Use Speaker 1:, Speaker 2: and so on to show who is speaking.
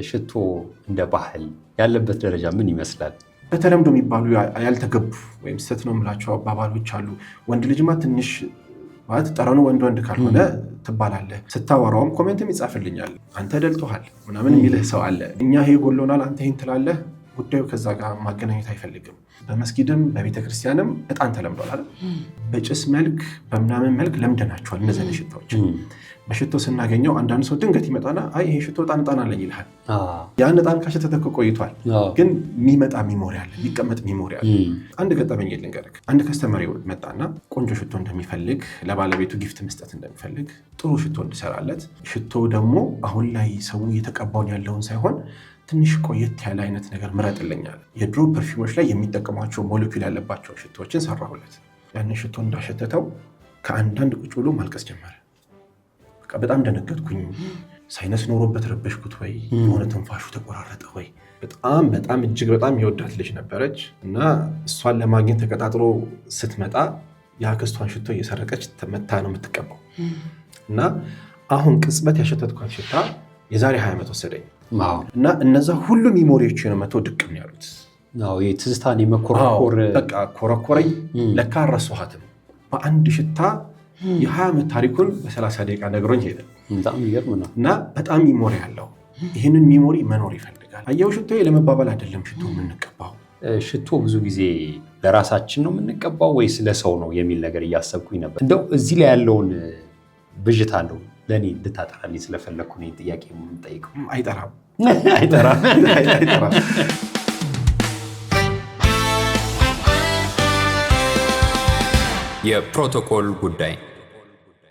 Speaker 1: ሽቶ እንደ ባህል ያለበት ደረጃ ምን ይመስላል?
Speaker 2: በተለምዶ የሚባሉ ያልተገቡ ወይም ስህተት ነው የምላቸው አባባሎች አሉ። ወንድ ልጅማ ትንሽ ማለት ጠረኑ ወንድ ካልሆነ ትባላለህ። ስታወራውም ኮሜንትም ይጻፍልኛል አንተ ደልቶሃል ምናምን የሚልህ ሰው አለ። እኛ ይሄ ጎሎናል አንተ ይህን ትላለህ። ጉዳዩ ከዛ ጋር ማገናኘት አይፈልግም። በመስጊድም በቤተክርስቲያንም እጣን ተለምዷል። በጭስ መልክ በምናምን መልክ ለምደናቸዋል እነዚህ ሽቶዎች። በሽቶ ስናገኘው አንዳንድ ሰው ድንገት ይመጣና አይ ይሄ ሽቶ እጣን አለኝ ይልሃል። ያን እጣን ካሸተተኮ ቆይቷል፣ ግን የሚመጣ ሚሞሪ አለ፣ የሚቀመጥ ሚሞሪ አለ። አንድ ገጠመኝ ልንገርህ። አንድ ከስተመር መጣና ቆንጆ ሽቶ እንደሚፈልግ፣ ለባለቤቱ ጊፍት መስጠት እንደሚፈልግ፣ ጥሩ ሽቶ እንድሰራለት፣ ሽቶ ደግሞ አሁን ላይ ሰው እየተቀባውን ያለውን ሳይሆን ትንሽ ቆየት ያለ አይነት ነገር ምረጥልኛል። የድሮ ፐርፊውሞች ላይ የሚጠቀሟቸው ሞለኪውል ያለባቸው ሽቶዎችን ሰራሁለት። ያንን ሽቶ እንዳሸተተው ከአንዳንድ ቁጭ ብሎ ማልቀስ ጀመረ። በጣም ደነገጥኩኝ። ሳይነስ ኖሮበት ረበሽኩት ወይ የሆነ ትንፋሹ ተቆራረጠ ወይ? በጣም እጅግ በጣም የወዳት ልጅ ነበረች እና እሷን ለማግኘት ተቀጣጥሮ ስትመጣ የአክስቷን ሽቶ እየሰረቀች መታ ነው የምትቀባው። እና አሁን ቅጽበት ያሸተትኳት ሽታ የዛሬ 20 ዓመት ወሰደኝ እና እነዛ ሁሉ ሚሞሪዎች መቶ ድቅም ያሉት
Speaker 1: ትዝታን የመኮረኮር
Speaker 2: በቃ ኮረኮረኝ። ለካ አልረሳኋትም። በአንድ ሽታ የ20 ዓመት ታሪኩን በ30 ደቂቃ ነግሮኝ ሄደ።
Speaker 1: በጣም ይገርም ነው እና
Speaker 2: በጣም ሚሞሪ አለው። ይህንን ሚሞሪ መኖር ይፈልጋል። አየው ሽቶ ለመባባል አይደለም ሽቶ የምንቀባው።
Speaker 1: ሽቶ ብዙ ጊዜ ለራሳችን ነው የምንቀባው ወይስ ለሰው ነው የሚል ነገር እያሰብኩኝ ነበር። እንደው እዚህ ላይ ያለውን ብዥታ ነው ለእኔ እንድታጠራልኝ ስለፈለግኩ ነው ጥያቄ የምንጠይቀው።
Speaker 2: አይጠራም።
Speaker 3: የፕሮቶኮል ጉዳይ